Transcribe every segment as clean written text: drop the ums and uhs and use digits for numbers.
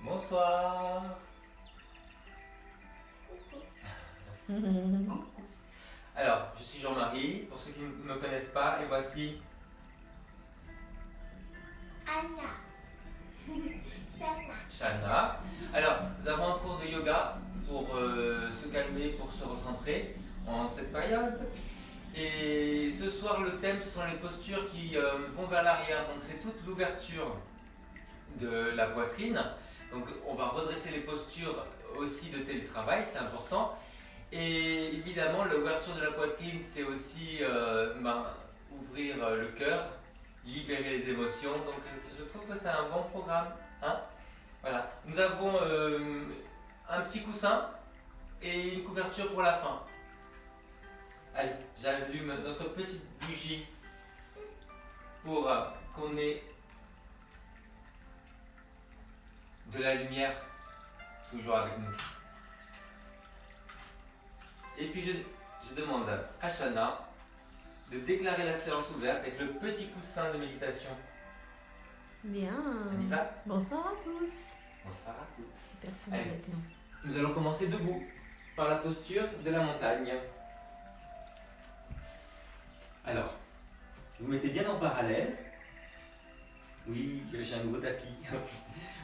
Bonsoir. Alors, je suis Jean-Marie, pour ceux qui ne me connaissent pas, et voici Anna. Sana. Shana. Alors, nous avons un cours de yoga pour se calmer, pour se recentrer en cette période. Et ce soir, le thème, ce sont les postures qui vont vers l'arrière. Donc, c'est toute l'ouverture de la poitrine. Donc, on va redresser les postures aussi de télétravail, c'est important. Et évidemment, l'ouverture de la poitrine, c'est aussi ouvrir le cœur, libérer les émotions. Donc, je trouve que c'est un bon programme. Hein, voilà. Nous avons un petit coussin et une couverture pour la fin. Allez, j'allume notre petite bougie pour qu'on ait de la lumière toujours avec nous. Et puis je demande à Shana de déclarer la séance ouverte avec le petit coussin de méditation. Bien. On y va ? Bonsoir à tous. Bonsoir à tous. Personne Allez. avec nous. Nous allons commencer debout par la posture de la montagne. Alors, vous mettez bien en parallèle. Oui, j'ai un nouveau tapis.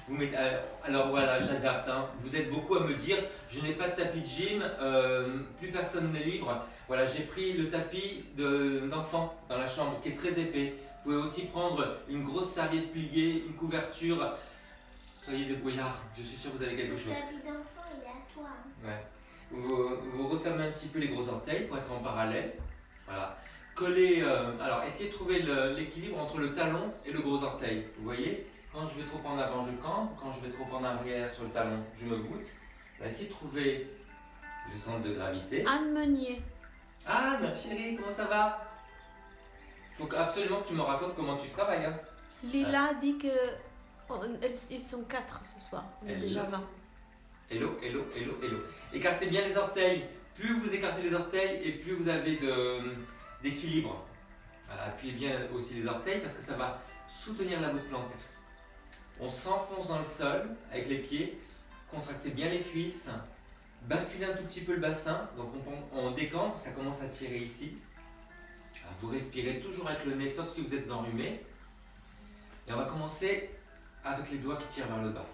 Vous mettez, alors voilà, j'adapte. Hein. Vous êtes beaucoup à me dire, je n'ai pas de tapis de gym, plus personne ne livre. Voilà, j'ai pris le tapis d'enfant dans la chambre qui est très épais. Vous pouvez aussi prendre une grosse serviette pliée, une couverture. Soyez débrouillards, je suis sûr que vous avez quelque chose. Le tapis d'enfant, il est à toi. Ouais. Vous refermez un petit peu les gros orteils pour être en parallèle. Voilà. Collez, alors essayez de trouver l'équilibre entre le talon et le gros orteil. Vous voyez ? Quand je vais trop en avant, je campe. Quand je vais trop en arrière sur le talon, je me voûte. Essayez de trouver le centre de gravité. Anne Meunier. Anne, chérie, comment ça va ? Il faut absolument que tu me racontes comment tu travailles. Hein. Lila dit que ils sont 4 ce soir. On est Elle déjà est là. 20. Hello, hello, hello, hello. Écartez bien les orteils. Plus vous écartez les orteils et plus vous avez d'équilibre. Voilà, appuyez bien aussi les orteils parce que ça va soutenir la voûte plantaire. On s'enfonce dans le sol avec les pieds, contractez bien les cuisses, basculez un tout petit peu le bassin, donc on décampe, ça commence à tirer ici. Alors vous respirez toujours avec le nez, sauf si vous êtes enrhumé. Et on va commencer avec les doigts qui tirent vers le bas.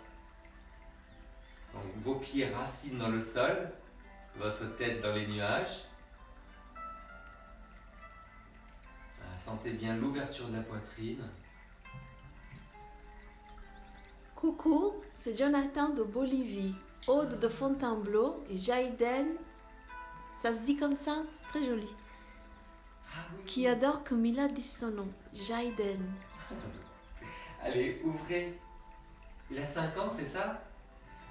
Donc vos pieds racines dans le sol, votre tête dans les nuages. Sentez bien l'ouverture de la poitrine. Coucou, c'est Jonathan de Bolivie, Aude de Fontainebleau et Jaiden, ça se dit comme ça, c'est très joli, Ah oui. qui adore que Mila dise son nom, Jaiden. Allez, ouvrez. Il a 5 ans, c'est ça?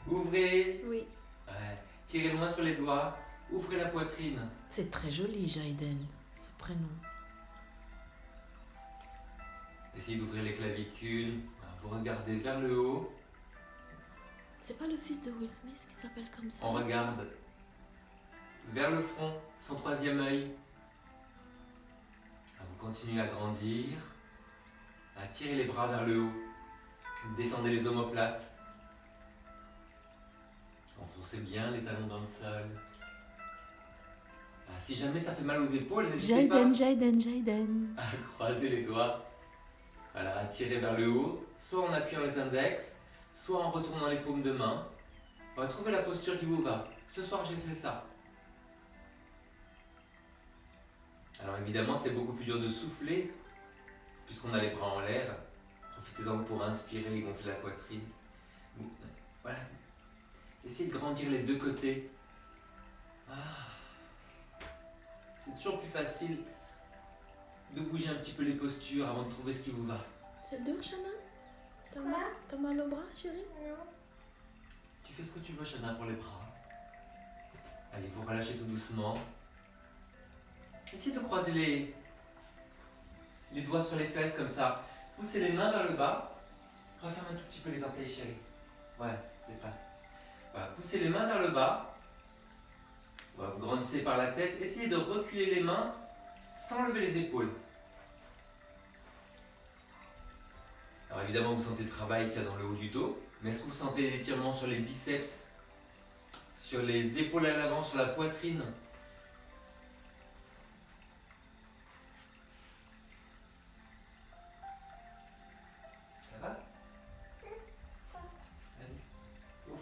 Ouvrez. Oui, Ouais. Tirez loin sur les doigts. Ouvrez la poitrine. c'est très joli Jaiden, ce prénom. Essayez d'ouvrir les clavicules. Vous regardez vers le haut. C'est pas le fils de Will Smith qui s'appelle comme ça? On regarde vers le front, son troisième œil. Vous continuez à grandir. Tirez les bras vers le haut. Descendez les omoplates. Enfoncez bien les talons dans le sol. Si jamais ça fait mal aux épaules, n'hésitez pas Jaiden. à croiser les doigts. Voilà, tirez vers le haut, soit en appuyant les index, soit en retournant les paumes de main. On va trouver la posture qui vous va. Ce soir, j'essaie ça. Alors évidemment, c'est beaucoup plus dur de souffler, puisqu'on a les bras en l'air. Profitez-en pour inspirer et gonfler la poitrine. Voilà. Essayez de grandir les deux côtés. C'est toujours plus facile de bouger un petit peu les postures avant de trouver ce qui vous va. C'est dur, Shana? Quoi? T'as mal au bras, chérie? Non. Tu fais ce que tu veux, Shana, pour les bras. Allez, vous relâchez tout doucement. Essayez de croiser les doigts sur les fesses comme ça. Poussez les mains vers le bas. Refermez un tout petit peu les orteils, chérie. Ouais, c'est ça. Voilà, poussez les mains vers le bas. Voilà, vous grandissez par la tête. Essayez de reculer les mains sans lever les épaules. Alors évidemment, vous sentez le travail qu'il y a dans le haut du dos, mais est-ce que vous sentez les étirements sur les biceps, sur les épaules à l'avant, sur la poitrine? Ça va? Vas-y, ouvre.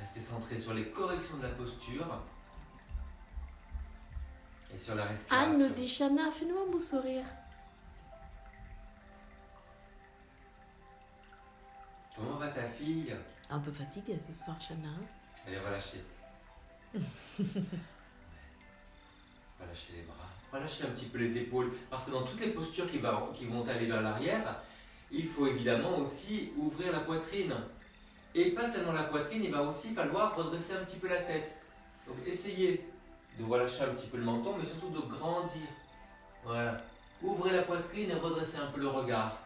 Restez centré sur les corrections de la posture et sur la respiration. Anne nous dit, Chana, fais-nous un beau sourire. Comment va ta fille? Un peu fatiguée ce soir, Chana. Elle est relâchée. Relâchez les bras. Relâchez un petit peu les épaules. Parce que dans toutes les postures qui vont aller vers l'arrière, il faut évidemment aussi ouvrir la poitrine. Et pas seulement la poitrine, il va aussi falloir redresser un petit peu la tête. Donc essayez de relâcher un petit peu le menton, mais surtout de grandir. Voilà. Ouvrez la poitrine et redressez un peu le regard.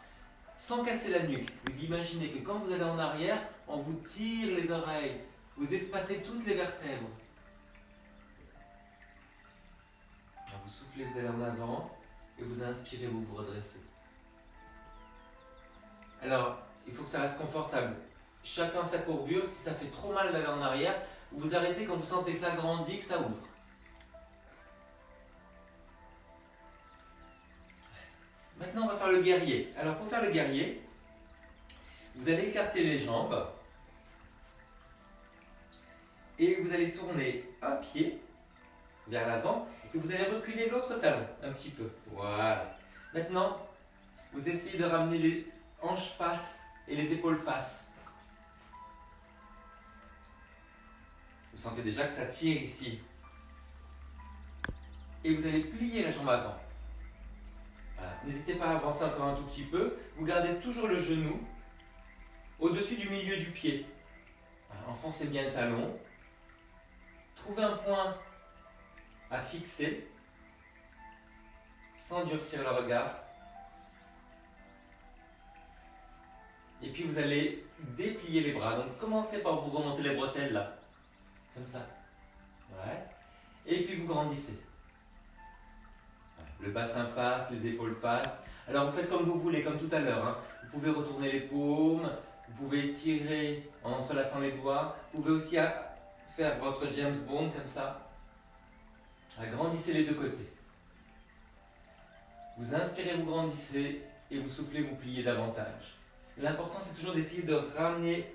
Sans casser la nuque. Vous imaginez que quand vous allez en arrière, on vous tire les oreilles. Vous espacez toutes les vertèbres. Alors vous soufflez, vous allez en avant. Et vous inspirez, vous vous redressez. Alors, il faut que ça reste confortable. Chacun sa courbure. Si ça fait trop mal d'aller en arrière, vous arrêtez quand vous sentez que ça grandit, que ça ouvre. Maintenant, on va faire le guerrier. Alors, pour faire le guerrier, vous allez écarter les jambes et vous allez tourner un pied vers l'avant et vous allez reculer l'autre talon un petit peu. Voilà. Maintenant, vous essayez de ramener les hanches face et les épaules face. Vous sentez déjà que ça tire ici. Et vous allez plier la jambe avant. Voilà. N'hésitez pas à avancer encore un tout petit peu. Vous gardez toujours le genou au-dessus du milieu du pied. Voilà. Enfoncez bien le talon. Trouvez un point à fixer sans durcir le regard. Et puis vous allez déplier les bras. Donc commencez par vous remonter les bretelles là. Comme ça. Ouais. Et puis vous grandissez. Le bassin face, les épaules face. Alors vous faites comme vous voulez, comme tout à l'heure. Hein. Vous pouvez retourner les paumes, vous pouvez tirer en entrelaçant les doigts. Vous pouvez aussi faire votre James Bond comme ça. Agrandissez les deux côtés. Vous inspirez, vous grandissez et vous soufflez, vous pliez davantage. L'important c'est toujours d'essayer de ramener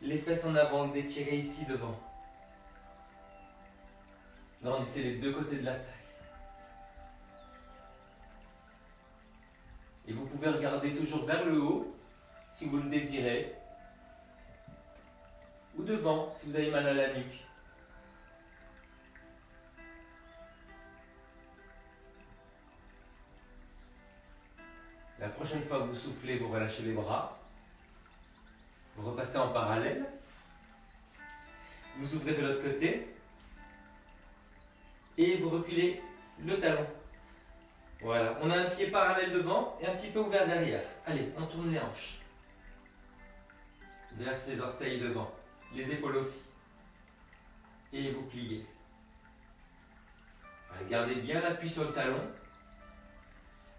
les fesses en avant, d'étirer ici devant. Grandissez les deux côtés de la taille. Et vous pouvez regarder toujours vers le haut, si vous le désirez, ou devant, si vous avez mal à la nuque. La prochaine fois que vous soufflez, vous relâchez les bras. Vous repassez en parallèle. Vous ouvrez de l'autre côté. Et vous reculez le talon. Voilà, on a un pied parallèle devant et un petit peu ouvert derrière. Allez, on tourne les hanches. Versez les orteils devant, les épaules aussi. Et vous pliez. Allez, gardez bien l'appui sur le talon.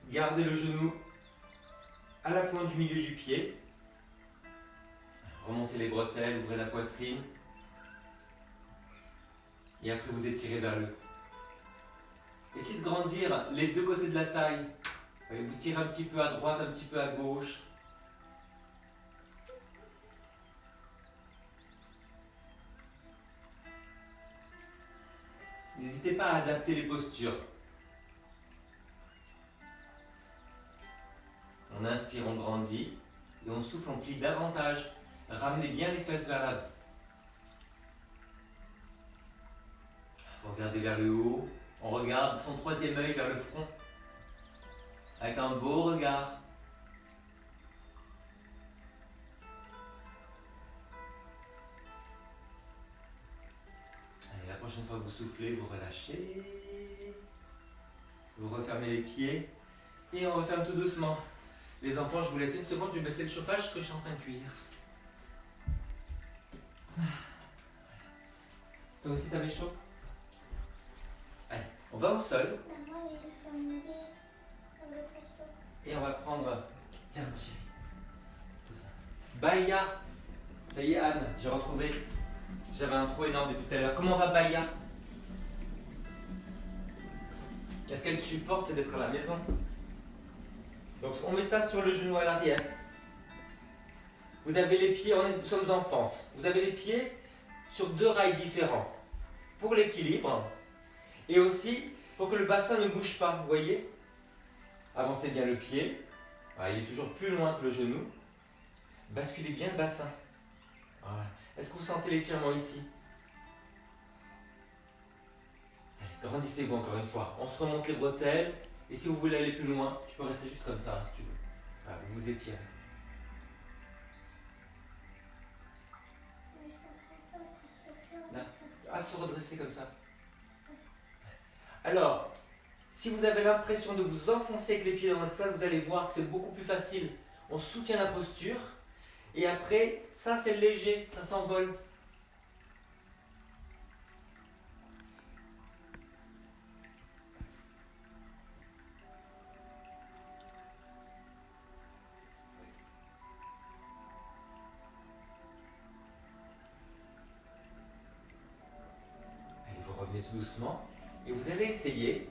Gardez le genou à la pointe du milieu du pied. Remontez les bretelles, ouvrez la poitrine. Et après vous étirez vers le haut. Essayez de grandir les deux côtés de la taille. Vous tirez un petit peu à droite, un petit peu à gauche. N'hésitez pas à adapter les postures. On inspire, on grandit. Et on souffle, on plie davantage. Ramenez bien les fesses vers l'avant. Vous regardez vers le haut. On regarde son troisième œil vers le front. Avec un beau regard. Allez, la prochaine fois que vous soufflez, vous relâchez. Vous refermez les pieds. Et on referme tout doucement. Les enfants, je vous laisse une seconde, je vais baisser le chauffage que je suis en train de cuire. Toi aussi, t'avais chaud? Allez, On va au sol Maman, ils sont liés dans le poisson. et on va prendre. Tiens, ma chérie. Tout ça. Baya. Ça y est, Anne, j'ai retrouvé. J'avais un trou énorme depuis tout à l'heure. Comment va Baya? Est-ce qu'elle supporte d'être à la maison? Donc on met ça sur le genou à l'arrière. Vous avez les pieds, nous sommes en fente. Vous avez les pieds sur 2 rails différents. Pour l'équilibre et aussi pour que le bassin ne bouge pas, vous voyez? Avancez bien le pied. Voilà, il est toujours plus loin que le genou. Basculez bien le bassin. Voilà. Est-ce que vous sentez l'étirement ici? Grandissez-vous encore une fois. On se remonte les bretelles. Et si vous voulez aller plus loin, tu peux rester juste comme ça, hein, si tu veux. Voilà, vous vous étirez. Mais je comprends pas parce que c'est Là. Ah, se redresser comme ça. Alors, si vous avez l'impression de vous enfoncer avec les pieds dans le sol, vous allez voir que c'est beaucoup plus facile. On soutient la posture. Et après, ça c'est léger, ça s'envole. Allez, vous revenez tout doucement. Et vous allez essayer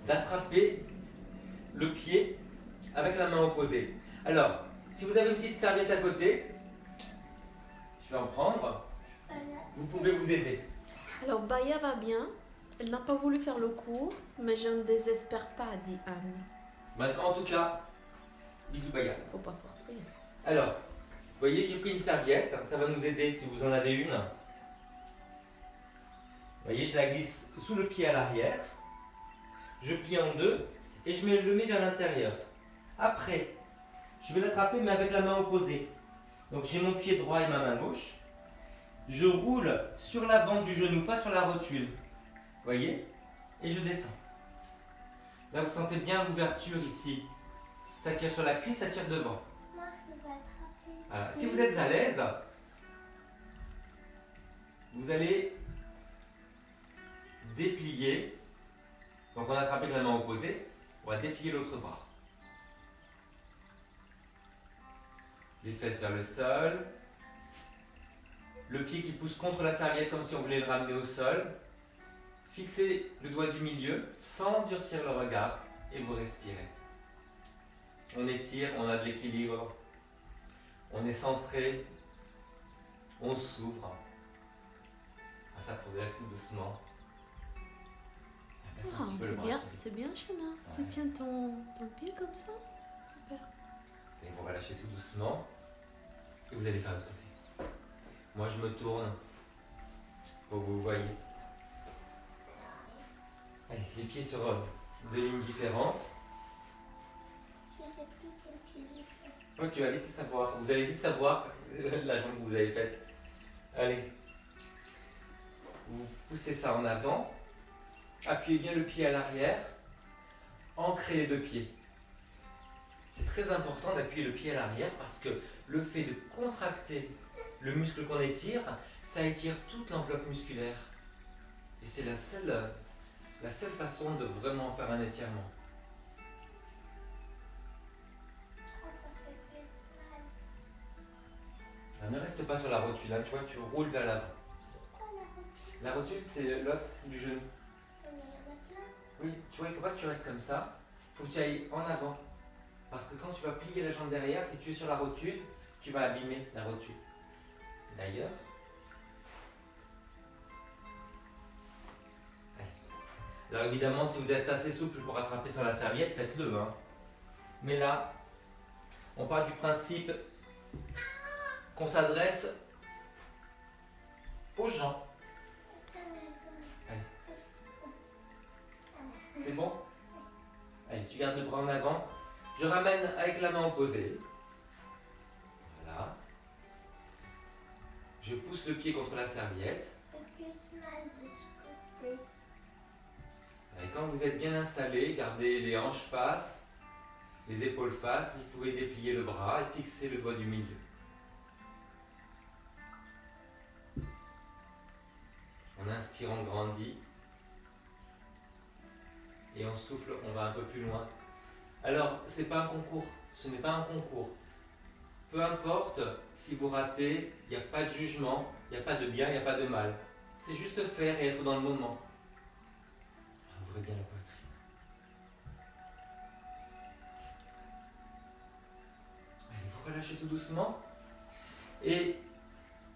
d'attraper le pied avec la main opposée. Alors, si vous avez une petite serviette à côté, je vais en prendre. pas là. Vous pouvez vous aider. Alors Baya va bien. Elle n'a pas voulu faire le cours, mais je ne désespère pas, dit Anne. Maintenant, en tout cas, bisous Baya. Faut pas forcer. Alors, vous voyez, j'ai pris une serviette. Ça va nous aider si vous en avez une. Vous voyez, je la glisse sous le pied à l'arrière. Je plie en 2 et je le mets vers l'intérieur. Après, je vais l'attraper mais avec la main opposée. Donc j'ai mon pied droit et ma main gauche. Je roule sur l'avant du genou, pas sur la rotule. Vous voyez? Et je descends. Là, vous sentez bien l'ouverture ici. Ça tire sur la cuisse, ça tire devant. Moi, je vais attraper. Voilà. Si vous êtes à l'aise, vous allez déplier. Donc on attrape avec la main opposée. On va déplier l'autre bras. Les fesses vers le sol. Le pied qui pousse contre la serviette comme si on voulait le ramener au sol. Fixez le doigt du milieu sans durcir le regard et vous respirez. On étire, on a de l'équilibre. On est centré. On s'ouvre. Ah, ça progresse tout doucement. Baisse un petit peu le bras, chérie. C'est bien, Shana. Ouais. Tu tiens ton pied comme ça. Super. Et on va lâcher tout doucement. Et vous allez faire l'autre côté. Moi, je me tourne pour que vous voyez. Allez, les pieds sur 2 lignes différentes. Je sais plus quel pied j'ai fait. Ouais, tu vas vite savoir. Vous allez vite savoir la jambe que vous avez faite. Allez. Vous poussez ça en avant. Appuyez bien le pied à l'arrière. Ancrez les 2 pieds. C'est très important d'appuyer le pied à l'arrière parce que le fait de contracter le muscle qu'on étire, ça étire toute l'enveloppe musculaire. Et c'est la seule façon de vraiment faire un étirement. Ah, ça fait plus mal. Alors, ne reste pas sur la rotule, hein, tu vois, tu roules vers l'avant. C'est quoi la rotule? La rotule, c'est l'os du genou. Mais il y en a plein. Oui, tu vois, il ne faut pas que tu restes comme ça. Il faut que tu ailles en avant. Parce que quand tu vas plier la jambe derrière, si tu es sur la rotule, tu vas abîmer la rotule. D'ailleurs, alors évidemment, si vous êtes assez souple pour attraper sur la serviette, faites-le. Hein. Mais là, on part du principe qu'on s'adresse aux gens. C'est bon? Allez, tu gardes le bras en avant. Je ramène avec la main opposée. Voilà. Je pousse le pied contre la serviette. Ça fait plus mal de ce côté. Et quand vous êtes bien installé, gardez les hanches face, les épaules face. Vous pouvez déplier le bras et fixer le doigt du milieu. En inspirant, on grandit. Et on souffle, on va un peu plus loin. Alors, c'est pas un concours, ce n'est pas un concours. Peu importe si vous ratez, il n'y a pas de jugement, il n'y a pas de bien, il n'y a pas de mal. C'est juste faire et être dans le moment. Ouvrez bien la poitrine. Allez, vous relâchez tout doucement. Et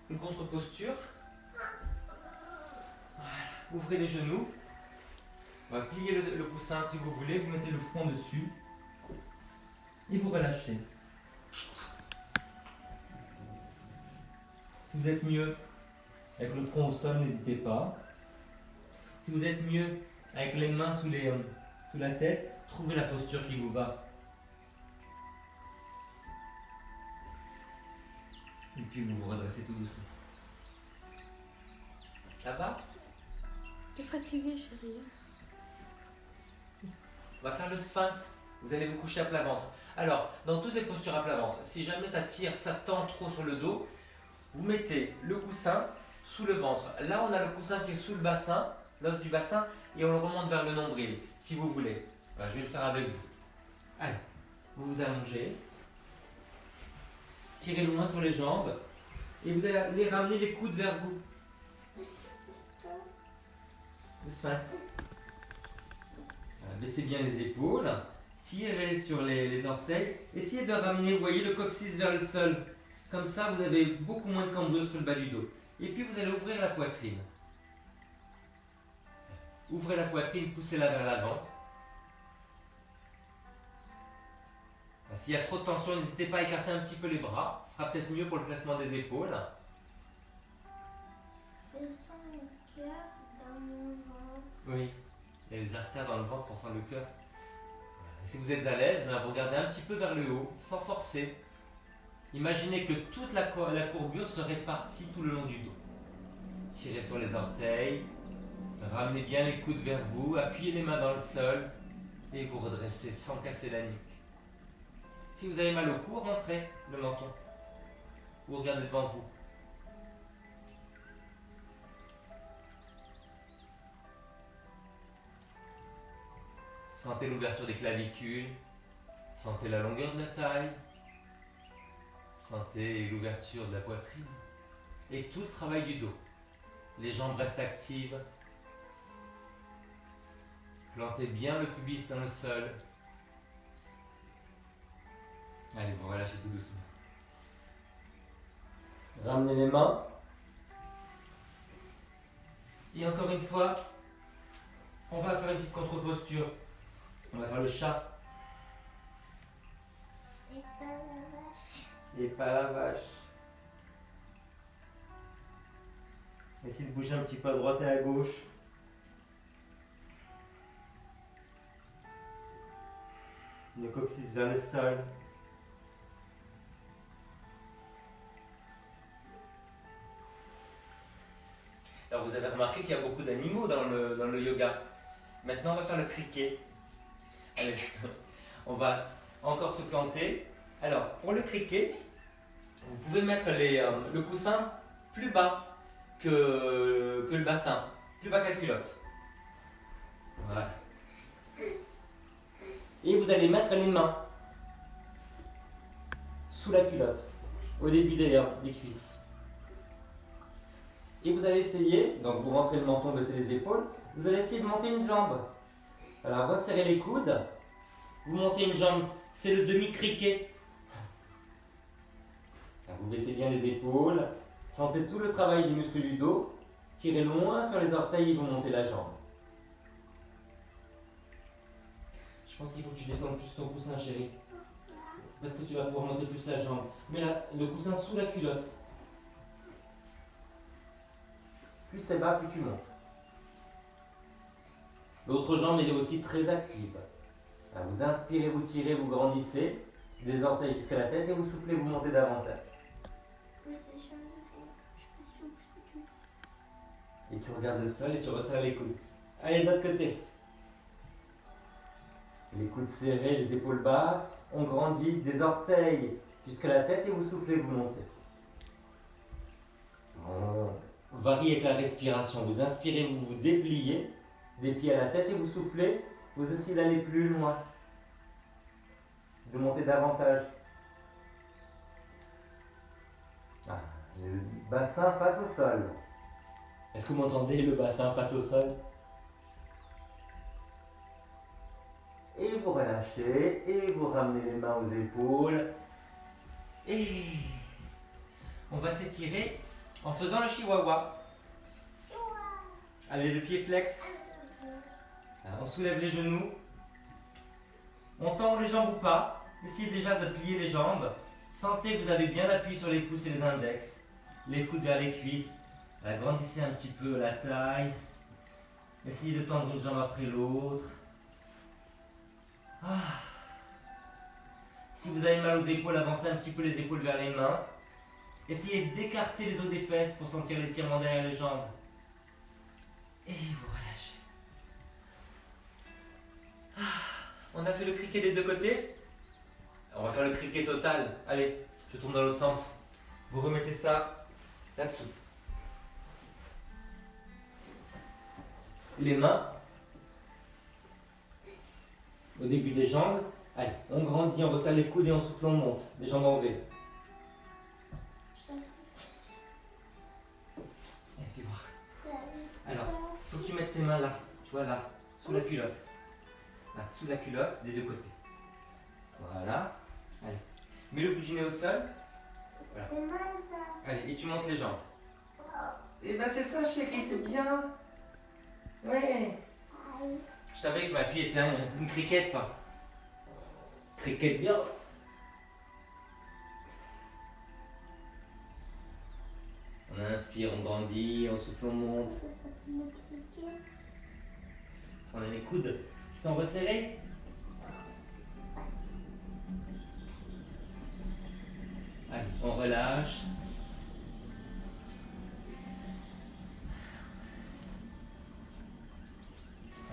une contre-posture. Voilà. Ouvrez les genoux. On va plier le coussin si vous voulez. Vous mettez le front dessus. Et vous relâchez. Si vous êtes mieux avec le front au sol, n'hésitez pas. Si vous êtes mieux avec les mains sous la tête, trouvez la posture qui vous va. Et puis vous vous redressez tout doucement. Ça va? T'es fatiguée, chérie. On va faire le sphinx. Vous allez vous coucher à plat ventre. Alors, dans toutes les postures à plat ventre, si jamais ça tire, ça tend trop sur le dos, vous mettez le coussin sous le ventre. Là, on a le coussin qui est sous le bassin, l'os du bassin, et on le remonte vers le nombril, si vous voulez. Enfin, je vais le faire avec vous. Allez, vous vous allongez. Tirez loin sur les jambes. Et vous allez ramener les coudes vers vous. Le sphinx. Voilà, baissez bien les épaules. Tirez sur les orteils. Essayez de ramener, vous voyez, le coccyx vers le sol. Comme ça, vous avez beaucoup moins de cambrure sur le bas du dos. Et puis, vous allez ouvrir la poitrine. Ouvrez la poitrine, poussez-la vers l'avant. S'il y a trop de tension, n'hésitez pas à écarter un petit peu les bras. Ce sera peut-être mieux pour le placement des épaules. Je sens le cœur dans mon ventre. Oui, il y a les artères dans le ventre, on sent le cœur. Et si vous êtes à l'aise, vous regardez un petit peu vers le haut, sans forcer. Imaginez que toute la courbure se répartit tout le long du dos. Tirez sur les orteils, ramenez bien les coudes vers vous, appuyez les mains dans le sol et vous redressez sans casser la nuque. Si vous avez mal au cou, rentrez le menton. Ou regardez devant vous. Sentez l'ouverture des clavicules, sentez la longueur de la taille, sentez l'ouverture de la poitrine et tout le travail du dos. Les jambes restent actives. Plantez bien le pubis dans le sol. Allez, vous relâchez tout doucement. Ramenez les mains. Et encore une fois, on va faire une petite contre-posture. On va faire le chat. Et pas la vache. Et pas la vache. Essayez de bouger un petit peu à droite et à gauche. Le coccyx vers le sol. Alors vous avez remarqué qu'il y a beaucoup d'animaux dans le yoga. Maintenant on va faire le criquet. Allez, on va encore se planter. Alors pour le criquet, vous pouvez mettre le coussin plus bas que le bassin, plus bas que la culotte. Voilà. Et vous allez mettre les mains sous la culotte, au début des cuisses. Et vous allez essayer, donc vous rentrez le menton, baissez les épaules, vous allez essayer de monter une jambe. Alors resserrez les coudes, vous montez une jambe, c'est le demi-criquet. Vous baissez bien les épaules, sentez tout le travail du muscle du dos, tirez loin sur les orteils et vous montez la jambe. Je pense qu'il faut que tu descendes plus ton coussin, chérie. Parce que tu vas pouvoir monter plus la jambe. Mets le coussin sous la culotte. Plus c'est bas, plus tu montes. L'autre jambe est aussi très active. Alors vous inspirez, vous tirez, vous grandissez, des orteils jusqu'à la tête et vous soufflez, vous montez davantage. Et tu regardes le sol et tu resserres les coudes. Allez, de l'autre côté. Les coudes serrés, les épaules basses, on grandit des orteils jusqu'à la tête et vous soufflez, vous montez. On varie avec la respiration. Vous inspirez, vous vous dépliez, des pieds à la tête et vous soufflez, Vous essayez d'aller plus loin. De monter davantage. Ah, le bassin face au sol. Est-ce que vous m'entendez, le bassin face au sol? Et vous relâchez, et vous ramenez les mains aux épaules. Et on va s'étirer en faisant le chihuahua. Allez, le pied flex. On soulève les genoux. On tend les jambes ou pas. Essayez déjà de plier les jambes. Sentez que vous avez bien l'appui sur les pouces et les index. Les coudes vers les cuisses. Agrandissez un petit peu la taille. Essayez de tendre une jambe après l'autre. Ah. Si vous avez mal aux épaules, avancez un petit peu les épaules vers les mains. Essayez d'écarter les os des fesses pour sentir l'étirement derrière les jambes. Et vous relâchez. Ah. On a fait le criquet des deux côtés. On va faire le criquet total. Allez, je tourne dans l'autre sens. Vous remettez ça là-dessous. Les mains au début des jambes. Allez, on grandit, on resserre les coudes et on souffle, on monte. Les jambes en V. Allez, fais voir. Alors, il faut que tu mettes tes mains là. Tu vois là, sous la culotte. Là, sous la culotte, des deux côtés. Voilà. Allez. Mets le bout du nez au sol. Voilà. Allez, et tu montes les jambes. Et ben c'est ça, chérie, c'est bien. Ouais. Je savais que ma fille était une criquette. Criquette bien. On inspire, on grandit, on souffle, on monte. On a les coudes qui sont resserrés. Allez, on relâche.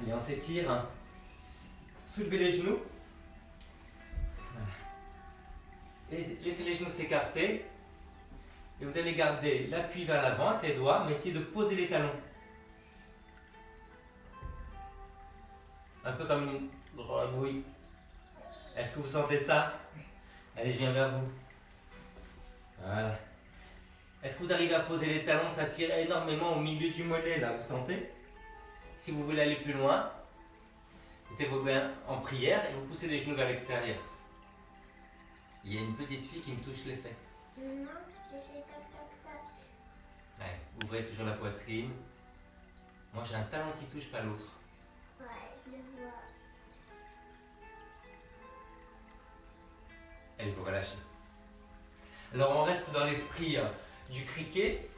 Allez, on s'étire. Soulevez les genoux. Voilà. Laissez les genoux s'écarter. Et vous allez garder l'appui vers l'avant avec les doigts, mais essayez de poser les talons. Un peu comme une grenouille. Est-ce que vous sentez ça? Allez, je viens vers vous. Voilà. Est-ce que vous arrivez à poser les talons? Ça tire énormément au milieu du mollet, là, vous sentez? Si vous voulez aller plus loin, mettez vos mains en prière et vous poussez les genoux vers l'extérieur. Il y a une petite fille qui me touche les fesses. Non, je fais comme ça. Ouais, ouvrez toujours la poitrine. Moi, j'ai un talon qui touche, pas l'autre. Ouais, je vois. Allez, vous relâchez. Alors, on reste dans l'esprit du criquet.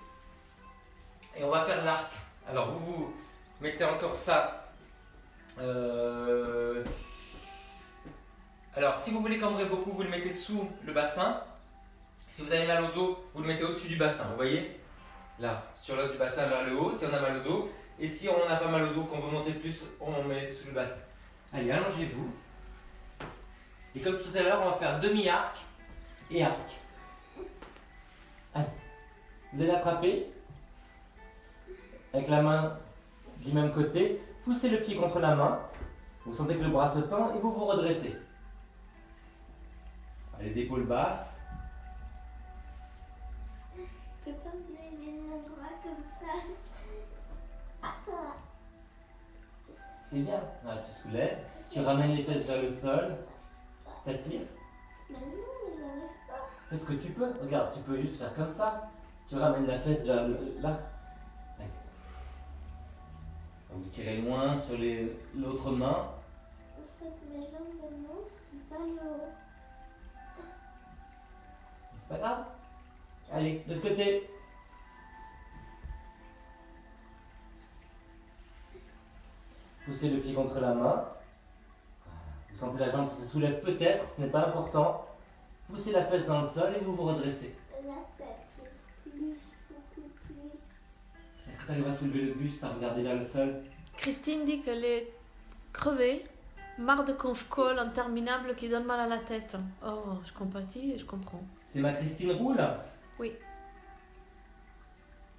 Et on va faire l'arc. Alors, vous mettez encore ça. Alors, si vous voulez cambrer beaucoup, vous le mettez sous le bassin. Si vous avez mal au dos, vous le mettez au-dessus du bassin. Vous voyez? Là, sur l'os du bassin vers le haut, si on a mal au dos. Et si on n'a pas mal au dos, qu'on veut monter plus, on met sous le bassin. Allez, allongez-vous. Et comme tout à l'heure, on va faire demi-arc et arc. Allez. Vous allez attraper avec la main du même côté. Poussez le pied contre la main. Vous sentez que le bras se tend et vous vous redressez. Les épaules basses. Je peux pas me lever mon bras comme ça. C'est bien. Là, tu soulèves. Tu ramènes les fesses vers le sol. Ça tire. Mais non, j'arrive pas. Fais ce que tu peux. Regarde, tu peux juste faire comme ça. Tu ramènes la fesse vers là. Vous tirez loin sur l'autre main. En fait, mes jambes me montrent pas le haut. C'est pas grave. Allez, de l'autre côté. Poussez le pied contre la main. Vous sentez la jambe qui se soulève peut-être, ce n'est pas important. Poussez la fesse dans le sol et vous vous redressez. Là, ça tire plus, beaucoup plus. Est-ce que tu arrives à soulever le buste, à regarder vers le sol? Christine dit qu'elle est crevée, marre de conf-call interminable qui donne mal à la tête. Oh, je compatis et je comprends. C'est ma Christine Roule? Oui.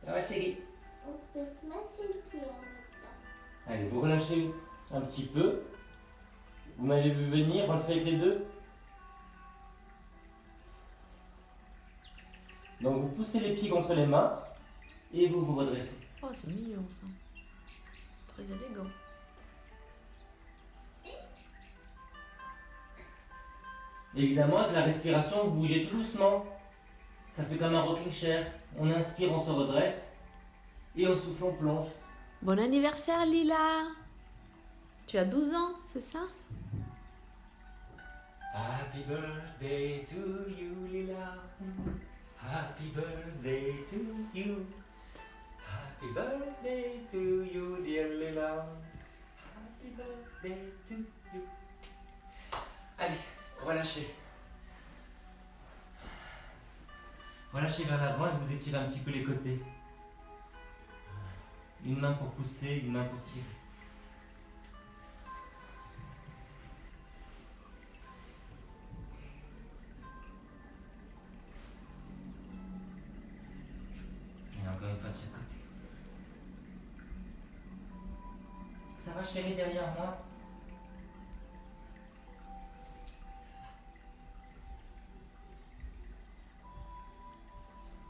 Ça va, chérie? On peut se masser le pied en même temps. Allez, vous relâchez un petit peu. Vous m'avez vu venir, on le fait avec les deux. Donc vous poussez les pieds contre les mains et vous vous redressez. Oh, c'est mignon ça. C'est très élégant. Évidemment, avec la respiration, vous bougez tout doucement. Ça fait comme un rocking chair. On inspire, on se redresse. Et on souffle, on plonge. Bon anniversaire Lila. Tu as 12 ans, c'est ça? Happy birthday to you, Lila. Happy birthday to you. Happy birthday to you, dear Lila. Happy birthday to you. Allez, relâchez. Relâchez vers l'avant et vous étirez un petit peu les côtés. Une main pour pousser, une main pour tirer. Et encore une fois de chaque côté. Ça va chérie derrière moi?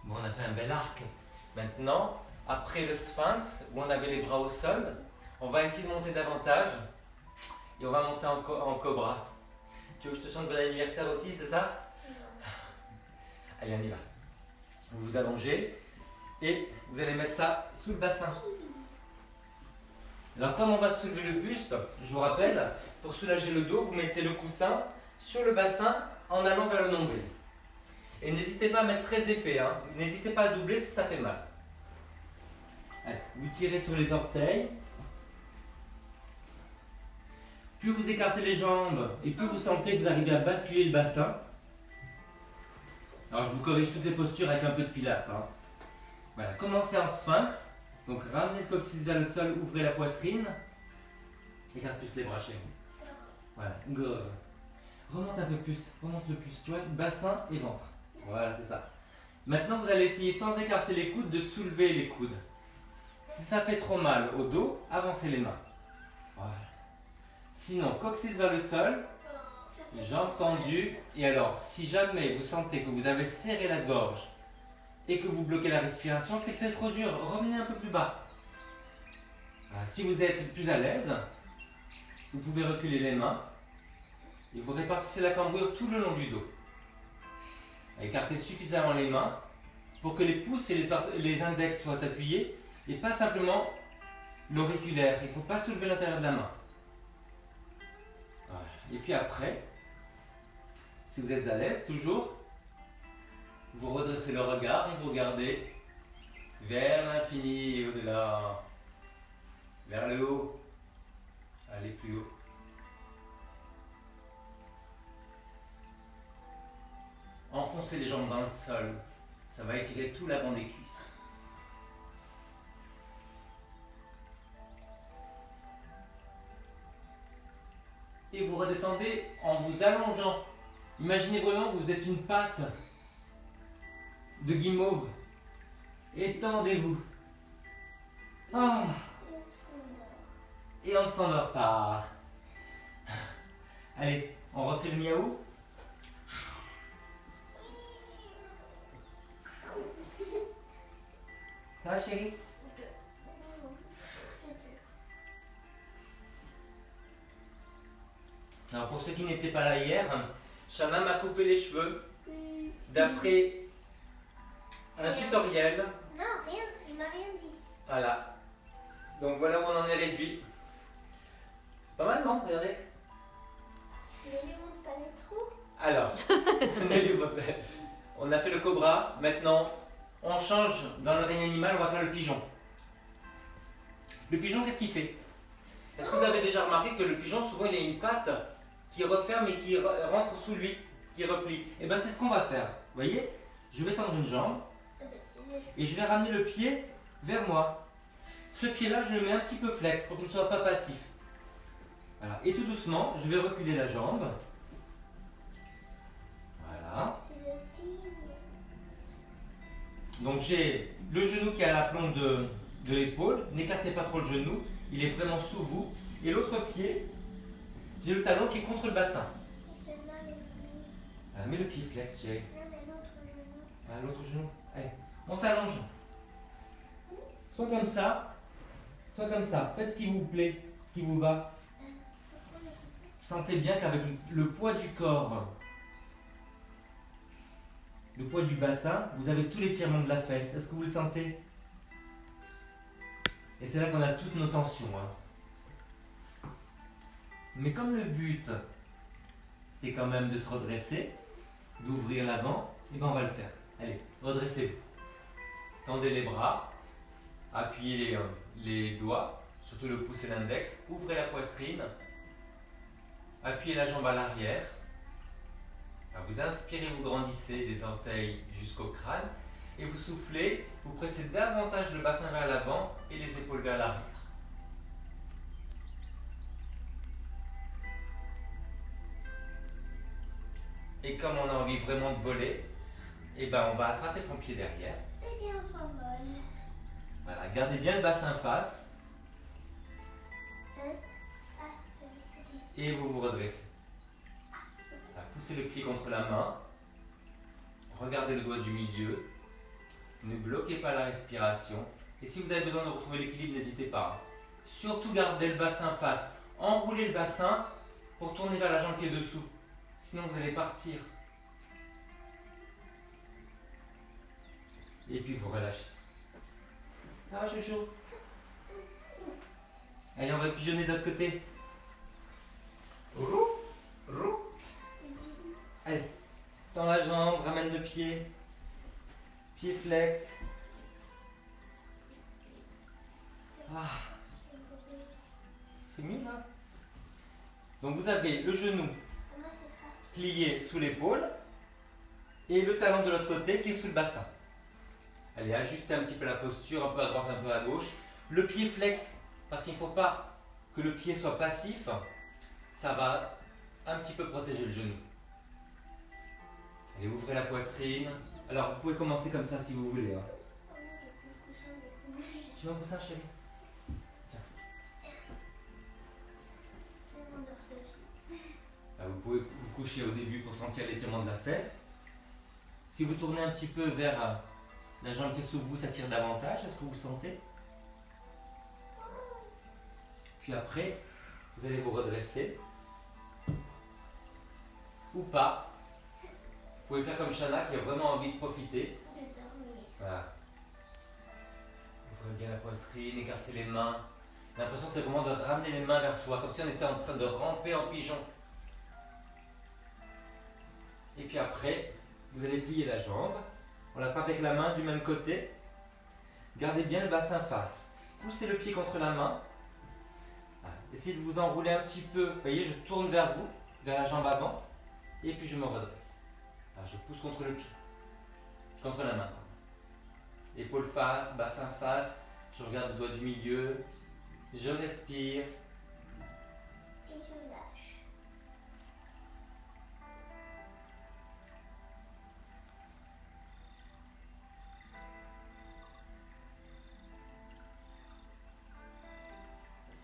Bon, on a fait un bel arc. Maintenant, après le sphinx, où on avait les bras au sol, on va essayer de monter davantage. Et on va monter en cobra. Tu veux que je te chante bon anniversaire aussi, c'est ça? Allez, on y va. Vous vous allongez et vous allez mettre ça sous le bassin. Alors comme on va soulever le buste, je vous rappelle, pour soulager le dos, vous mettez le coussin sur le bassin en allant vers le nombril. Et n'hésitez pas à mettre très épais, hein. N'hésitez pas à doubler si ça fait mal. Allez, vous tirez sur les orteils. Plus vous écartez les jambes et plus vous sentez que vous arrivez à basculer le bassin. Alors je vous corrige toutes les postures avec un peu de pilates, hein. Voilà, commencez en sphinx. Donc ramenez le coccyx vers le sol, ouvrez la poitrine. Écarte plus les bras chérie. Voilà, go. Remonte un peu plus, remonte le plus, tu vois, bassin et ventre. Voilà, c'est ça. Maintenant, vous allez essayer sans écarter les coudes de soulever les coudes. Si ça fait trop mal au dos, avancez les mains. Voilà. Sinon, coccyx vers le sol, les jambes tendues. Et alors, si jamais vous sentez que vous avez serré la gorge et que vous bloquez la respiration, c'est que c'est trop dur. Revenez un peu plus bas. Voilà. Si vous êtes plus à l'aise, vous pouvez reculer les mains et vous répartissez la cambrure tout le long du dos. Écartez suffisamment les mains pour que les pouces et les index soient appuyés et pas simplement l'auriculaire. Il ne faut pas soulever l'intérieur de la main. Voilà. Et puis après, si vous êtes à l'aise toujours, vous redressez le regard et vous regardez vers l'infini et au-delà, vers le haut. Allez plus haut. Enfoncez les jambes dans le sol, ça va étirer tout l'avant des cuisses. Et vous redescendez en vous allongeant. Imaginez vraiment que vous êtes une patte de guimauve. Étendez-vous. Ah. Et on ne s'endort pas. Allez, on refait le miaou. Ça va chérie? Alors pour ceux qui n'étaient pas là hier, Shana m'a coupé les cheveux d'après un tutoriel. Non, rien, il m'a rien dit. Voilà. Donc voilà où on en est réduit. Pas mal non? Regardez. Ne lui montre pas les trous. Alors, on a fait le cobra, maintenant on change dans le règne animal, on va faire le pigeon. Le pigeon, qu'est-ce qu'il fait? Est-ce que vous avez déjà remarqué que le pigeon, souvent il a une patte qui referme et qui rentre sous lui, qui replie? Et bien c'est ce qu'on va faire. Vous voyez? Je vais tendre une jambe et je vais ramener le pied vers moi. Ce pied-là, je le mets un petit peu flex pour qu'il ne soit pas passif. Voilà. Et tout doucement, je vais reculer la jambe. Voilà. C'est le signe. Donc j'ai le genou qui est à l'aplomb de l'épaule. N'écartez pas trop le genou, il est vraiment sous vous. Et l'autre pied, J'ai le talon qui est contre le bassin. Celle-là, elle est plus- Ah, mets le pied flex, chérie. Non, mais l'autre genou. Ah, l'autre genou. Allez, on s'allonge. Soit comme ça, soit comme ça. Faites ce qui vous plaît, ce qui vous va. Sentez bien qu'avec le poids du corps, le poids du bassin, vous avez tout l'étirement de la fesse. Est-ce que vous le sentez? Et c'est là qu'on a toutes nos tensions. Hein. Mais comme le but, c'est quand même de se redresser, d'ouvrir l'avant, et bien on va le faire. Allez, redressez-vous. Tendez les bras, appuyez les doigts, surtout le pouce et l'index, ouvrez la poitrine, appuyez la jambe à l'arrière. Alors vous inspirez, vous grandissez des orteils jusqu'au crâne et vous soufflez, vous pressez davantage le bassin vers l'avant et les épaules vers l'arrière. Et comme on a envie vraiment de voler, eh ben on va attraper son pied derrière. Et bien, on s'envole. Voilà, gardez bien le bassin face Ah, c'est juste côté. et vous vous redressez. Voilà, poussez le pied contre la main. Regardez le doigt du milieu. Ne bloquez pas la respiration. Et si vous avez besoin de retrouver l'équilibre, n'hésitez pas. Surtout gardez le bassin face. Enroulez le bassin pour tourner vers la jambe qui est dessous. Sinon vous allez partir. Et puis vous relâchez. Ça va chouchou? Allez, on va pigeonner de l'autre côté. Roux, roux. Allez, tends la jambe, ramène le pied. Pied flex. Ah, c'est mieux là. Donc vous avez le genou Moi, ce sera. plié sous l'épaule et le talon de l'autre côté qui est sous le bassin. Allez, ajustez un petit peu la posture, un peu à droite, un peu à gauche. Le pied flex, parce qu'il ne faut pas que le pied soit passif. Ça va un petit peu protéger le genou. Allez, ouvrez la poitrine. Alors, vous pouvez commencer comme ça si vous voulez. Hein. Oh non, j'ai plus le coussin, du coup. Tu veux un coussin, chérie? C'est mon orthèse. Vous pouvez vous coucher au début pour sentir l'étirement de la fesse. Si vous tournez un petit peu vers la jambe qui est sous vous, ça tire davantage. Est-ce que vous le sentez? Puis après, vous allez vous redresser. Ou pas. Vous pouvez faire comme Shana qui a vraiment envie de profiter. De dormir. Voilà. Ouvrez bien la poitrine, écartez les mains. L'impression c'est vraiment de ramener les mains vers soi, comme si on était en train de ramper en pigeon. Et puis après, vous allez plier la jambe. On l'attrape avec la main du même côté. Gardez bien le bassin face. Poussez le pied contre la main. Voilà. Essayez de vous enrouler un petit peu. Vous voyez, je tourne vers vous, vers la jambe avant. Et puis je me redresse. Alors, je pousse contre le pied. Contre la main. Épaule face, bassin face. Je regarde le doigt du milieu. Je respire. Et je lâche.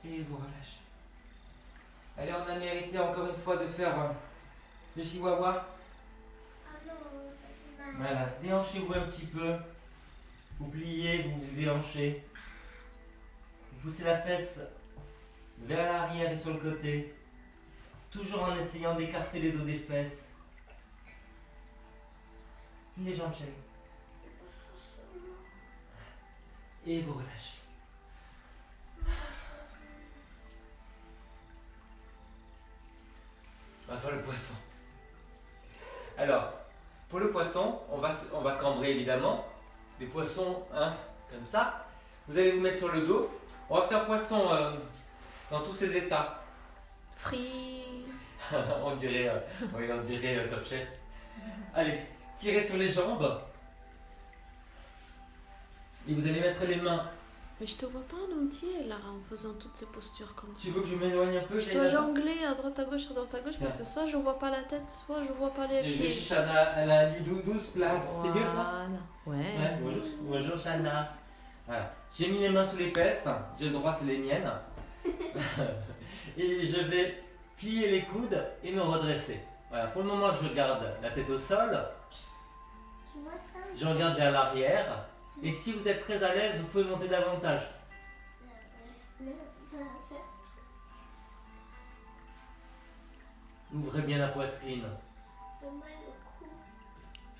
Et vous relâchez. Allez, on a mérité encore une fois de faire le chihuahua. Ah non, ça fait mal. Voilà, déhanchez-vous un petit peu. Vous pliez, vous vous déhanchez. Vous poussez la fesse vers l'arrière et sur le côté. Toujours en essayant d'écarter les os des fesses. Les jambes, chérie. Et vous relâchez. On va faire le poisson. Alors, pour le poisson, on va cambrer évidemment. Des poissons, hein, comme ça. Vous allez vous mettre sur le dos. On va faire poisson dans tous ses états. Free. on dirait Top Chef. Allez, tirez sur les jambes. Et vous allez mettre les mains. Mais je te vois pas en entier là en faisant toutes ces postures comme ça. Tu veux que je m'éloigne un peu? Je dois jongler à droite à gauche parce que soit je vois pas la tête, soit je vois pas les J'ai pieds. vu Shana, elle a un lit 12 places. C'est mieux là? Voilà. Ouais. Ouais, bonjour Shana. Voilà. J'ai mis les mains sous les fesses. J'ai le droit, c'est les miennes. Et je vais plier les coudes et me redresser. Voilà, pour le moment, je garde la tête au sol, Tu vois ça? je regarde vers l'arrière. Et si vous êtes très à l'aise, vous pouvez monter davantage. Je peux faire ça. Ouvrez bien la poitrine. J'ai mal au cou.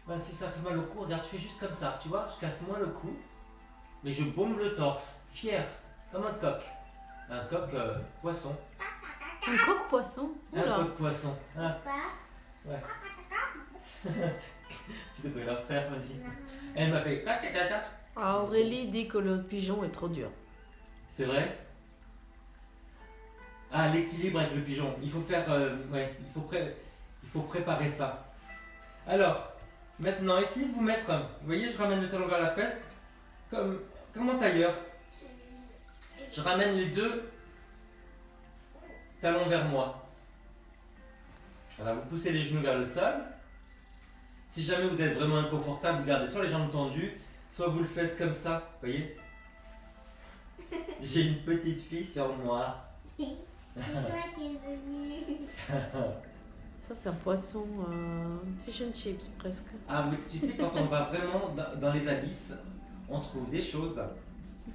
Bah, si ça fait mal au cou, regarde, je fais juste comme ça. Tu vois, je casse moins le cou, mais je bombe le torse, fier, comme un coq. Un coq poisson. Un coq-poisson. Un Oula. coq poisson. Hein, Pas. ouais. Tu devrais la faire, vas-y. Non. Elle m'a fait tac, tac, tac, tac. Ah, Aurélie dit que le pigeon est trop dur. C'est vrai? Ah, l'équilibre avec le pigeon. Il faut faire. Ouais, il faut préparer ça. Alors, maintenant, essayez de vous mettre. Vous voyez, je ramène le talon vers la fesse. Comme en tailleur. Je ramène les deux talons vers moi. Voilà, vous poussez les genoux vers le sol. Si jamais vous êtes vraiment inconfortable, vous gardez soit les jambes tendues, soit vous le faites comme ça. Vous voyez? J'ai une petite fille sur moi. C'est toi qui es venu. Ça, c'est un poisson fish and chips presque. Ah oui, tu sais, quand on va vraiment dans les abysses, on trouve des choses.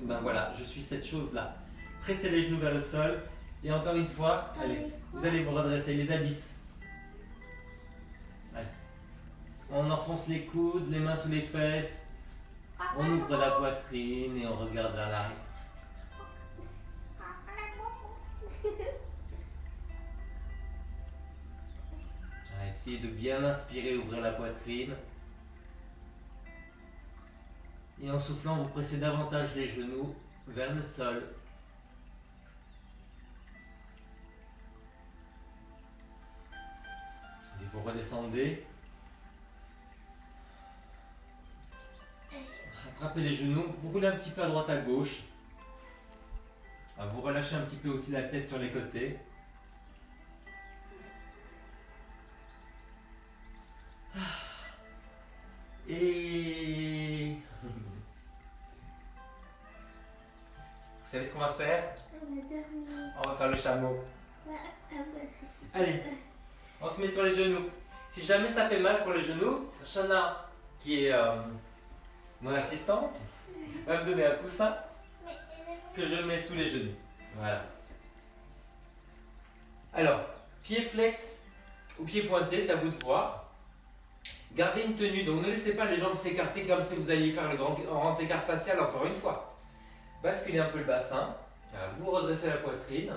Ben voilà, je suis cette chose-là. Pressez les genoux vers le sol. Et encore une fois, allez, vous allez vous redresser, les abysses. Allez. On enfonce les coudes, les mains sous les fesses. On ouvre la poitrine et on regarde vers l'arrière. Essayez de bien inspirer, ouvrir la poitrine. Et en soufflant, vous pressez davantage les genoux vers le sol. Et vous redescendez. Rattrapez les genoux, vous roulez un petit peu à droite à gauche. Vous relâchez un petit peu aussi la tête sur les côtés. Et vous savez ce qu'on va faire? On va dormir. On va faire le chameau. Ah bah, Allez, on se met sur les genoux. Si jamais ça fait mal pour les genoux, Shana, qui est mon assistante, va me donner un coussin que je mets sous les genoux. Voilà. Alors, pied flex ou pied pointé, c'est à vous de voir. Gardez une tenue, donc ne laissez pas les jambes s'écarter comme si vous alliez faire le grand écart facial encore une fois. Basculez un peu le bassin, vous redressez la poitrine.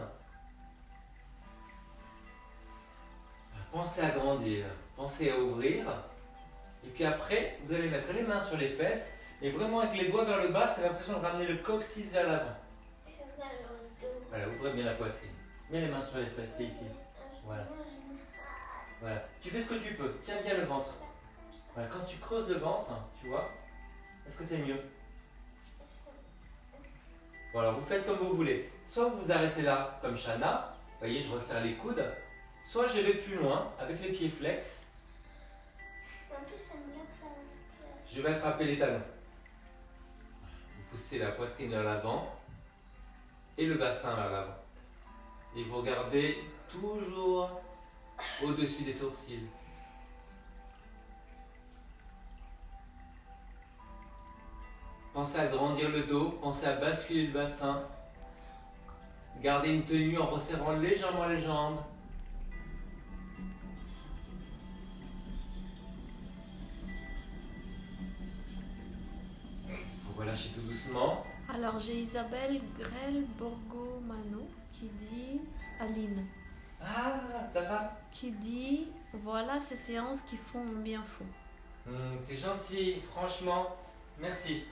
Pensez à grandir, pensez à ouvrir. Et puis après, vous allez mettre les mains sur les fesses et vraiment avec les doigts vers le bas, c'est l'impression de ramener le coccyx vers l'avant. j'ai mal au dos. Voilà, ouvrez bien la poitrine. Mets les mains sur les fesses, c'est ici. Voilà. Voilà. Tu fais ce que tu peux, tiens bien le ventre. Voilà, quand tu creuses le ventre, tu vois, est-ce que c'est mieux? Bon, alors vous faites comme vous voulez. Soit vous vous arrêtez là, comme Shana, vous voyez, je resserre les coudes. Soit je vais plus loin, avec les pieds flex, En plus, ça me bloque la respiration. je vais attraper les talons. Vous poussez la poitrine vers l'avant et le bassin vers l'avant. Et vous regardez toujours au-dessus des sourcils. Pensez à grandir le dos, pensez à basculer le bassin. Gardez une tenue en resserrant légèrement les jambes. Vous relâchez tout doucement. Alors, j'ai Isabelle Grel-Borgomano qui dit, Aline, Ah, ça va? qui dit, voilà ces séances qui font bien fou. C'est gentil, franchement. Merci.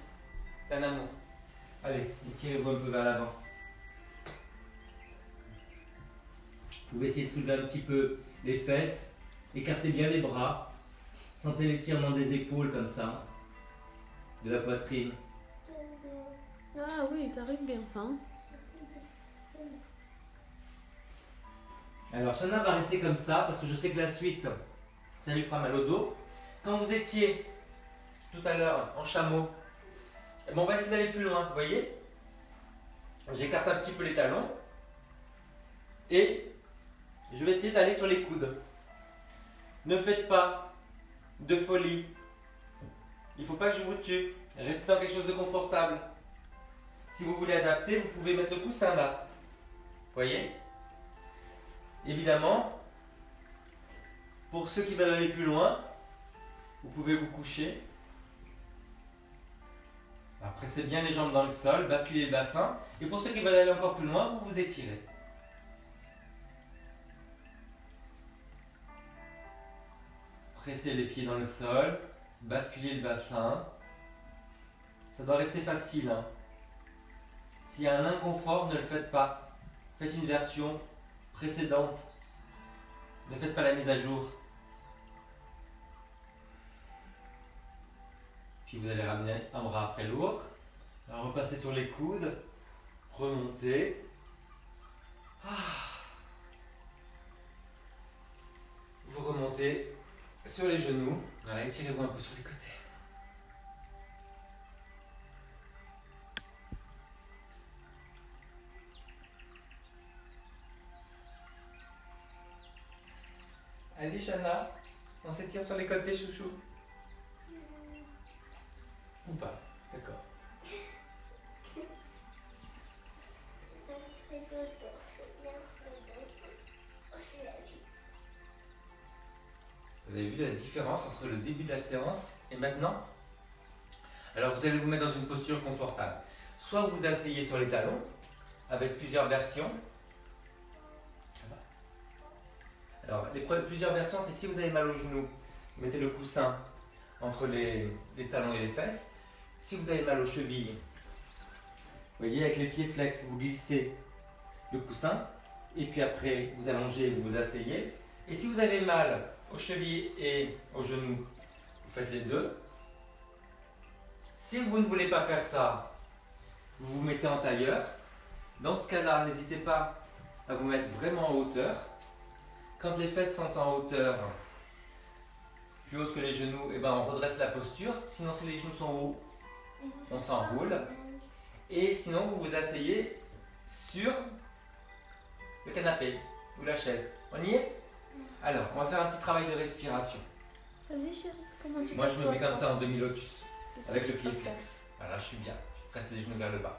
C'est un amour. Allez, étirez-vous un peu vers l'avant. Vous pouvez essayer de soulever un petit peu les fesses. Écartez bien les bras. Sentez l'étirement des épaules comme ça. De la poitrine. Ah oui, t'arrives bien ça. Hein? Alors, Shana va rester comme ça parce que je sais que la suite, ça lui fera mal au dos. Quand vous étiez tout à l'heure en chameau, eh ben, on va essayer d'aller plus loin, vous voyez? J'écarte un petit peu les talons et Je vais essayer d'aller sur les coudes. Ne faites pas de folie. Il ne faut pas que je vous tue. Restez dans quelque chose de confortable. Si vous voulez adapter, vous pouvez mettre le coussin là. Voyez? Évidemment, pour ceux qui veulent aller plus loin, vous pouvez vous coucher. Pressez bien les jambes dans le sol, basculez le bassin. Et pour ceux qui veulent aller encore plus loin, vous vous étirez. Pressez les pieds dans le sol, basculez le bassin. Ça doit rester facile, hein. S'il y a un inconfort, ne le faites pas. Faites une version précédente. Ne faites pas la mise à jour. Puis vous allez ramener un bras après l'autre. Repassez sur les coudes. Remontez. Vous remontez sur les genoux. Voilà, étirez-vous un peu sur les côtés. Allez, Chana, on s'étire sur les côtés, chouchou. Ou pas, d'accord. Vous avez vu la différence entre le début de la séance et maintenant? Alors vous allez vous mettre dans une posture confortable. Soit vous asseyez sur les talons, avec plusieurs versions. Alors plusieurs versions, c'est si vous avez mal aux genoux, vous mettez le coussin entre les talons et les fesses. Si vous avez mal aux chevilles, vous voyez, avec les pieds flex, vous glissez le coussin. Et puis après, vous allongez, vous vous asseyez. Et si vous avez mal aux chevilles et aux genoux, vous faites les deux. Si vous ne voulez pas faire ça, vous vous mettez en tailleur. Dans ce cas-là, n'hésitez pas à vous mettre vraiment en hauteur. Quand les fesses sont en hauteur, plus haute que les genoux, et on redresse la posture. Sinon, si les genoux sont hauts, on s'enroule. Et sinon, vous vous asseyez sur le canapé ou la chaise. On y est? Alors, on va faire un petit travail de respiration. Vas-y chérie, comment tu Moi, je me mets t'assois, comme toi? ça en demi-lotus, Qu'est-ce avec que le tu pied préfères? flex. Voilà, je suis bien. Je presse les genoux vers le bas.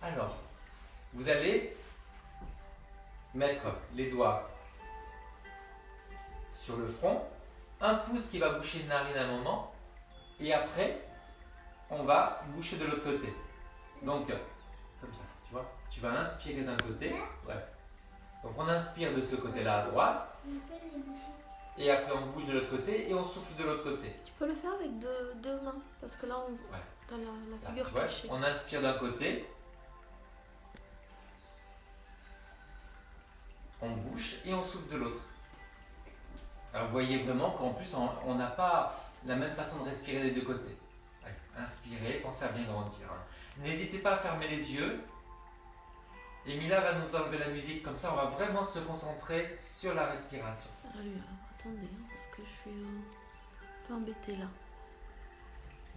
Alors, vous allez mettre les doigts sur le front, un pouce qui va boucher une narine à un moment, et après, on va boucher de l'autre côté. Donc, comme ça, tu vois. Tu vas inspirer d'un côté. Ouais. Donc, on inspire de ce côté-là à droite, et après, on bouge de l'autre côté, et on souffle de l'autre côté. Tu peux le faire avec deux mains, parce que là, t'as la Là, figure tu vois, cachée. on inspire d'un côté, on bouche et on souffle de l'autre. Alors vous voyez vraiment qu'en plus on n'a pas la même façon de respirer des deux côtés. Ouais. Inspirez, pensez à bien grandir. N'hésitez pas à fermer les yeux. Et Mila va nous enlever la musique, comme ça on va vraiment se concentrer sur la respiration. Alors, attendez, parce que je suis un peu embêtée là.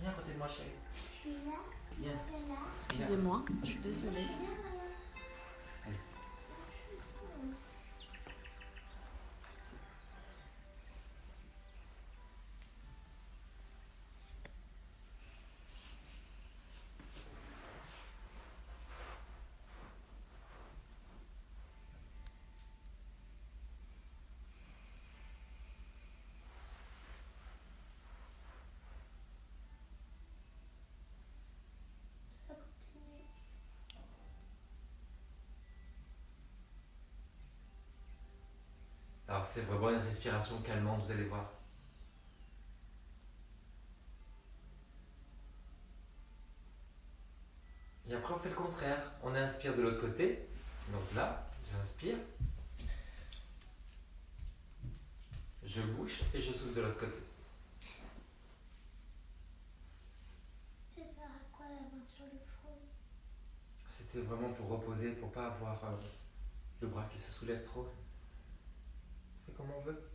Viens à côté de moi chérie. Je suis là, Viens. je suis là. Excusez-moi, je suis désolée. Ça continue. Alors c'est vraiment une respiration calmante, vous allez voir. Et après on fait le contraire. On inspire de l'autre côté. Donc là, j'inspire. Je bouche et je souffle de l'autre côté. Ça sert à quoi la main sur le front? C'était vraiment pour reposer, pour pas avoir le bras qui se soulève trop. C'est comme on veut.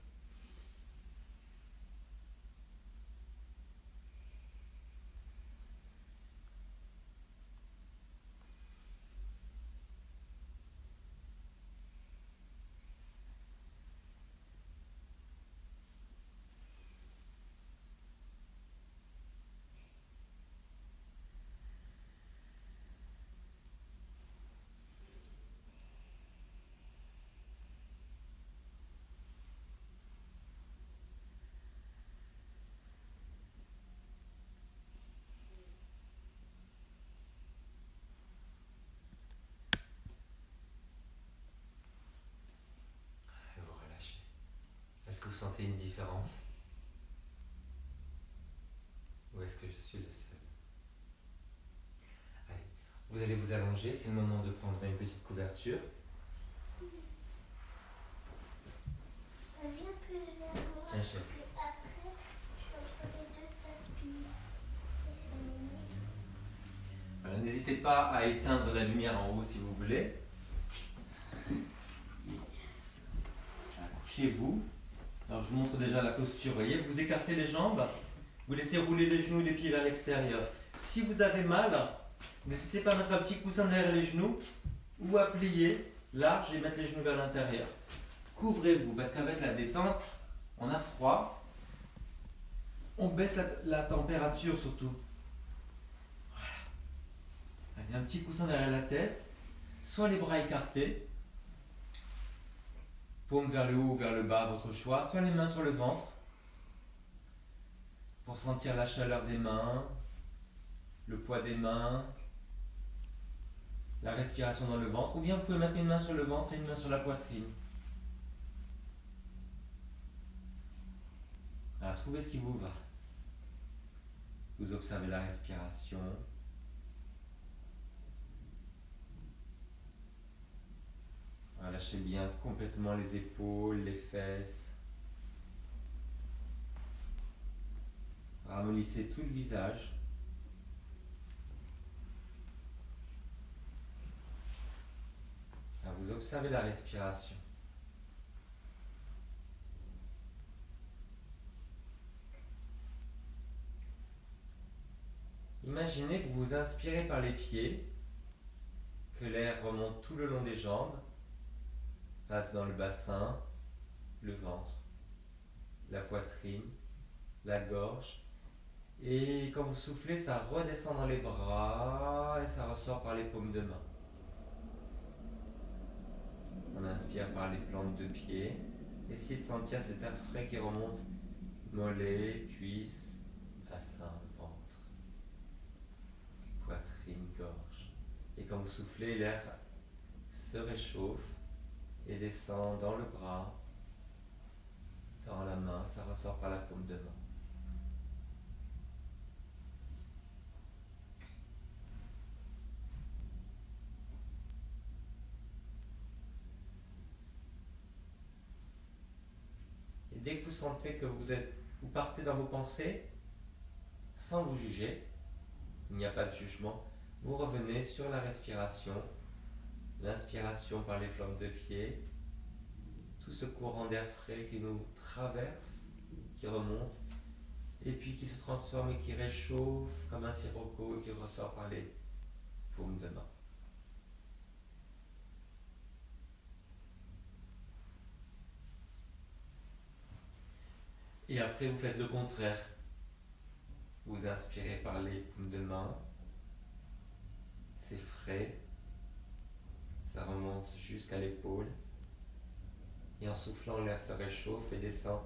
sentez une différence? Ou est-ce que je suis le seul? Allez, vous allez vous allonger, c'est le moment de prendre une petite couverture. Viens plus vers moi. Tiens, chérie. Puis après, entre les deux tapis. Et ça m'énerve. Voilà, n'hésitez pas à éteindre la lumière en haut si vous voulez. Couchez-vous. Alors je vous montre déjà la posture. Vous voyez, vous écartez les jambes, vous laissez rouler les genoux et les pieds vers l'extérieur. Si vous avez mal, n'hésitez pas à mettre un petit coussin derrière les genoux ou à plier large et mettre les genoux vers l'intérieur. Couvrez-vous parce qu'avec la détente, on a froid. On baisse la température surtout. Voilà. Allez, un petit coussin derrière la tête, soit les bras écartés, paume vers le haut ou vers le bas, votre choix, soit les mains sur le ventre pour sentir la chaleur des mains, le poids des mains, la respiration dans le ventre, ou bien vous pouvez mettre une main sur le ventre et une main sur la poitrine. Alors, trouvez ce qui vous va. Vous observez la respiration. Lâchez bien complètement les épaules, les fesses. Ramollissez tout le visage. Alors, vous observez la respiration. Imaginez que vous inspirez par les pieds, que l'air remonte tout le long des jambes, passe dans le bassin, le ventre, la poitrine, la gorge. Et quand vous soufflez, ça redescend dans les bras et ça ressort par les paumes de main. On inspire par les plantes de pied. Essayez de sentir cet air frais qui remonte, mollets, cuisses, bassin, ventre, poitrine, gorge. Et quand vous soufflez, l'air se réchauffe et descend dans le bras, dans la main, ça ressort par la paume de main. Et dès que vous sentez que vous partez dans vos pensées, sans vous juger, il n'y a pas de jugement, vous revenez sur la respiration, l'inspiration par les plantes de pied, tout ce courant d'air frais qui nous traverse, qui remonte, et puis qui se transforme et qui réchauffe comme un sirocco et qui ressort par les paumes de main. Et après, vous faites le contraire. Vous inspirez par les paumes de main, c'est frais, ça remonte jusqu'à l'épaule. Et en soufflant, l'air se réchauffe et descend,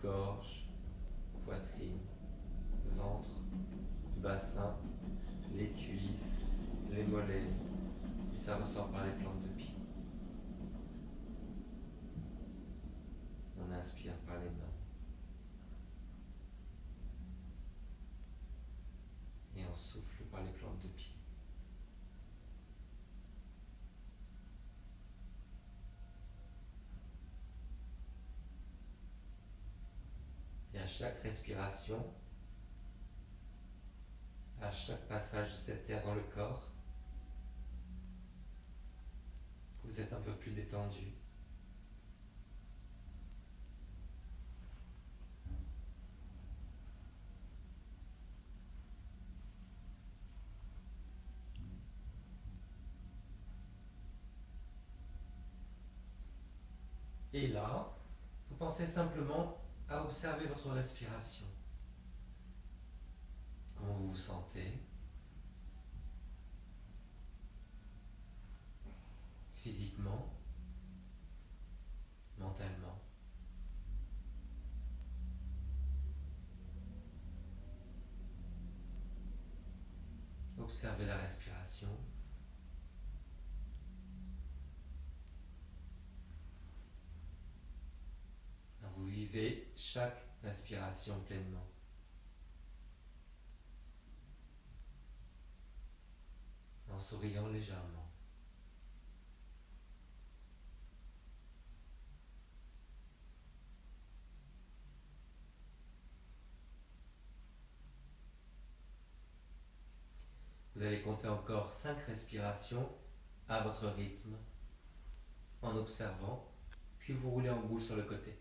gorge, poitrine, ventre, bassin, les cuisses, les mollets, et ça ressort par les plantes de pied. On inspire par les mains. Et on souffle par les plantes de pied. Et à chaque respiration, à chaque passage de cet air dans le corps, vous êtes un peu plus détendu. Et là, vous pensez simplement à observer votre respiration. Comment vous vous sentez? Physiquement, mentalement. Observez la respiration. Vous Suivez chaque respiration pleinement. En souriant légèrement. Vous allez compter encore 5 respirations à votre rythme, en observant, puis vous roulez en boule sur le côté.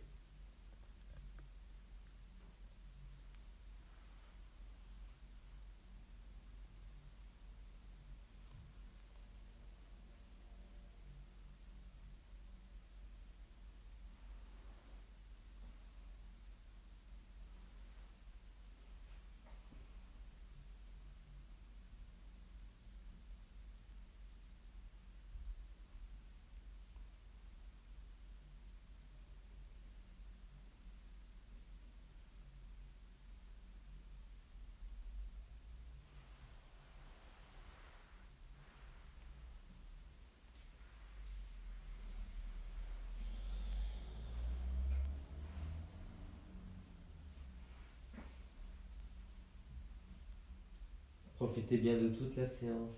Profitez bien de toute la séance.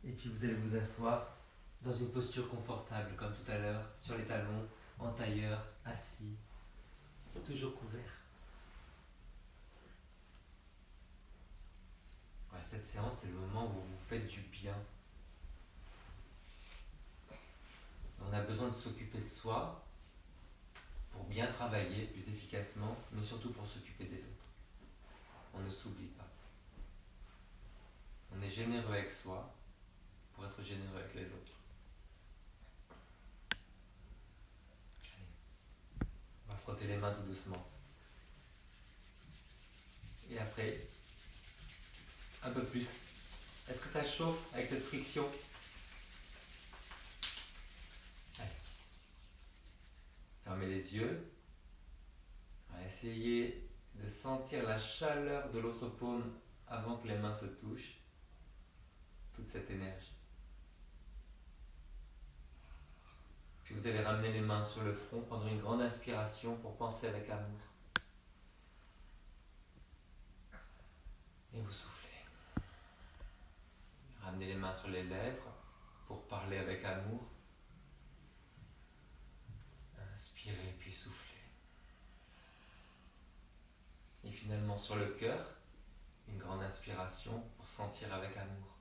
Et puis vous allez vous asseoir dans une posture confortable, comme tout à l'heure, sur les talons, en tailleur, assis, toujours couvert. Ouais, cette séance, c'est le moment où vous vous faites du bien. On a besoin de s'occuper de soi pour bien travailler plus efficacement, mais surtout pour s'occuper des autres. On ne s'oublie pas. On est généreux avec soi pour être généreux avec les autres. Allez. On va frotter les mains tout doucement. Et après, un peu plus. Est-ce que ça chauffe avec cette friction ? Allez. Fermez les yeux. On va essayer de sentir la chaleur de l'autre paume avant que les mains se touchent. Toute cette énergie. Puis vous allez ramener les mains sur le front, prendre une grande inspiration pour penser avec amour. Et vous soufflez. Ramenez les mains sur les lèvres pour parler avec amour. Inspirez puis soufflez. Et finalement sur le cœur, une grande inspiration pour sentir avec amour.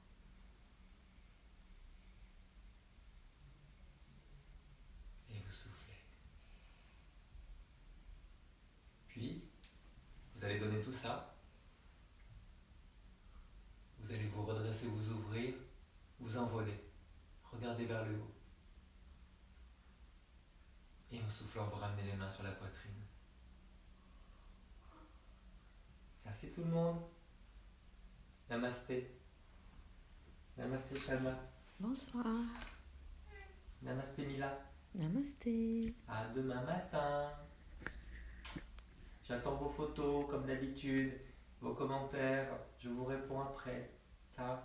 Et vous soufflez. Puis, vous allez donner tout ça. Vous allez vous redresser, vous ouvrir, vous envoler. Regardez vers le haut. Et en soufflant, vous ramenez les mains sur la poitrine. Merci tout le monde. Namasté. Namasté Shalma. Bonsoir. Namasté Mila. Namasté. À demain matin. J'attends vos photos comme d'habitude, vos commentaires. Je vous réponds après. Ciao.